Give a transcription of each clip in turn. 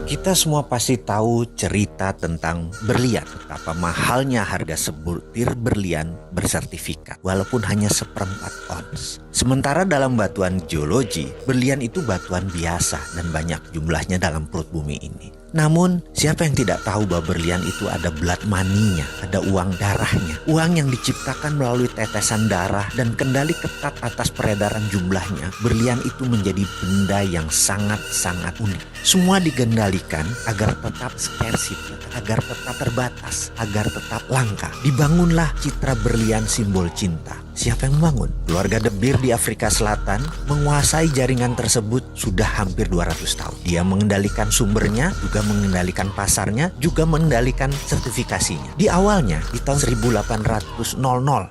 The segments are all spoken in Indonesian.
Kita semua pasti tahu cerita tentang berlian, betapa mahalnya harga sebutir berlian bersertifikat, walaupun hanya seperempat ons. Sementara dalam batuan geologi, berlian itu batuan biasa dan banyak jumlahnya dalam perut bumi ini. Namun, siapa yang tidak tahu bahwa berlian itu ada blood money-nya, ada uang darahnya. Uang yang diciptakan melalui tetesan darah dan kendali ketat atas peredaran jumlahnya. Berlian itu menjadi benda yang sangat-sangat unik. Semua digendalikan agar tetap scarcity, agar tetap terbatas, agar tetap langka. Dibangunlah citra berlian simbol cinta. Siapa yang membangun? Keluarga De Beer di Afrika Selatan menguasai jaringan tersebut sudah hampir 200 tahun. Dia mengendalikan sumbernya, juga mengendalikan pasarnya, juga mengendalikan sertifikasinya. Di awalnya, di tahun 1800,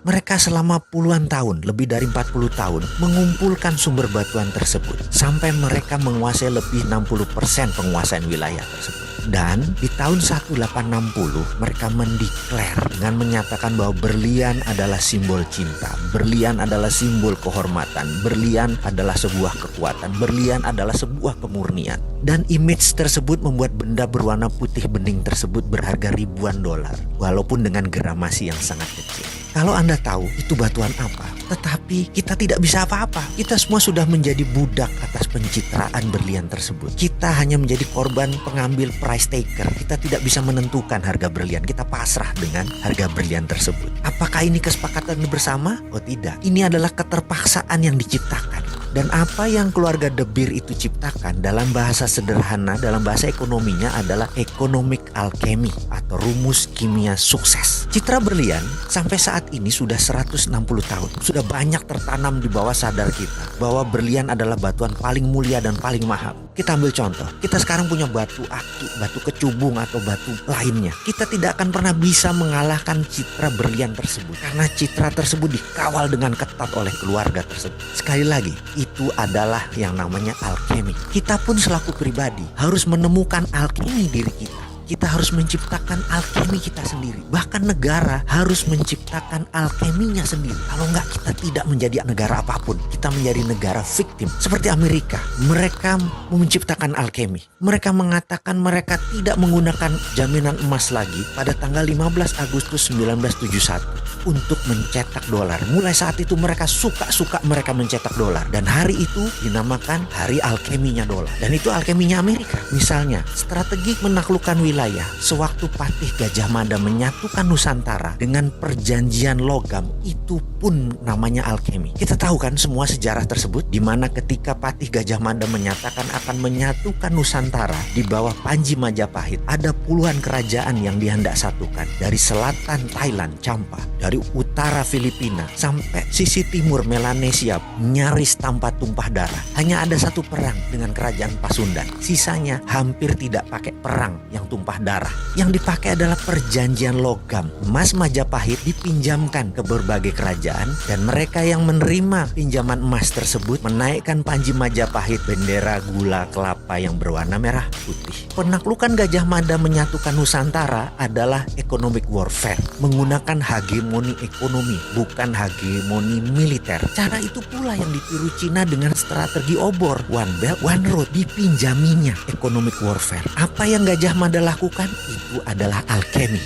mereka selama puluhan tahun, lebih dari 40 tahun, mengumpulkan sumber batuan tersebut. Sampai mereka menguasai lebih 60% penguasaan wilayah tersebut. Dan di tahun 1860 mereka mendeklar dengan menyatakan bahwa berlian adalah simbol cinta, berlian adalah simbol kehormatan, berlian adalah sebuah kekuatan, berlian adalah sebuah kemurnian. Dan image tersebut membuat benda berwarna putih bening tersebut berharga ribuan dolar, walaupun dengan gramasi yang sangat kecil. Kalau Anda tahu itu batuan apa, tetapi kita tidak bisa apa-apa. Kita semua sudah menjadi budak atas pencitraan berlian tersebut. Kita hanya menjadi korban pengambil price taker. Kita tidak bisa menentukan harga berlian. Kita pasrah dengan harga berlian tersebut. Apakah ini kesepakatan bersama? Oh tidak. Ini adalah keterpaksaan yang diciptakan. Dan apa yang keluarga De Beer itu ciptakan dalam bahasa sederhana, dalam bahasa ekonominya adalah economic alchemy atau rumus kimia sukses. Citra berlian sampai saat ini sudah 160 tahun. Sudah banyak tertanam di bawah sadar kita bahwa berlian adalah batuan paling mulia dan paling mahal. Kita ambil contoh, kita sekarang punya batu aki, batu kecubung atau batu lainnya. Kita tidak akan pernah bisa mengalahkan citra berlian tersebut karena citra tersebut dikawal dengan ketat oleh keluarga tersebut. Sekali lagi, itu adalah yang namanya alkemi. Kita pun selaku pribadi harus menemukan alkemi diri kita. Kita harus menciptakan alkemi kita sendiri. Bahkan negara harus menciptakan alkeminya sendiri. Kalau enggak, kita tidak menjadi negara apapun. Kita menjadi negara victim. Seperti Amerika, mereka menciptakan alkemi. Mereka mengatakan mereka tidak menggunakan jaminan emas lagi pada tanggal 15 Agustus 1971 untuk mencetak dolar. Mulai saat itu mereka suka mereka mencetak dolar. Dan hari itu dinamakan hari alkeminya dolar. Dan itu alkeminya Amerika. Misalnya, strategi menaklukkan wilayah sewaktu Patih Gajah Mada menyatukan Nusantara dengan perjanjian logam, itu pun namanya alkemi. Kita tahu kan semua sejarah tersebut, di mana ketika Patih Gajah Mada menyatakan akan menyatukan Nusantara di bawah Panji Majapahit, ada puluhan kerajaan yang dihendak satukan. Dari selatan Thailand, Champa, dari utara Filipina, sampai sisi timur Melanesia, nyaris tanpa tumpah darah. Hanya ada satu perang dengan kerajaan Pasundan. Sisanya hampir tidak pakai perang yang tumpah darah. Yang dipakai adalah perjanjian logam. Emas Majapahit dipinjamkan ke berbagai kerajaan dan mereka yang menerima pinjaman emas tersebut menaikkan Panji Majapahit bendera gula kelapa yang berwarna merah putih. Penaklukan Gajah Mada menyatukan Nusantara adalah economic warfare, menggunakan hegemoni ekonomi, bukan hegemoni militer. Cara itu pula yang ditiru Cina dengan strategi obor, one belt, one road, dipinjaminya economic warfare. Apa yang Gajah Mada lakukan itu adalah alkemi.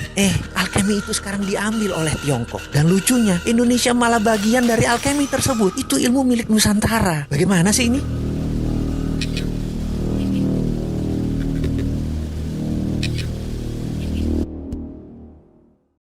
Alkemi itu sekarang diambil oleh Tiongkok. Dan lucunya, Indonesia malah bagian dari alkemi tersebut. Itu ilmu milik Nusantara. Bagaimana sih ini?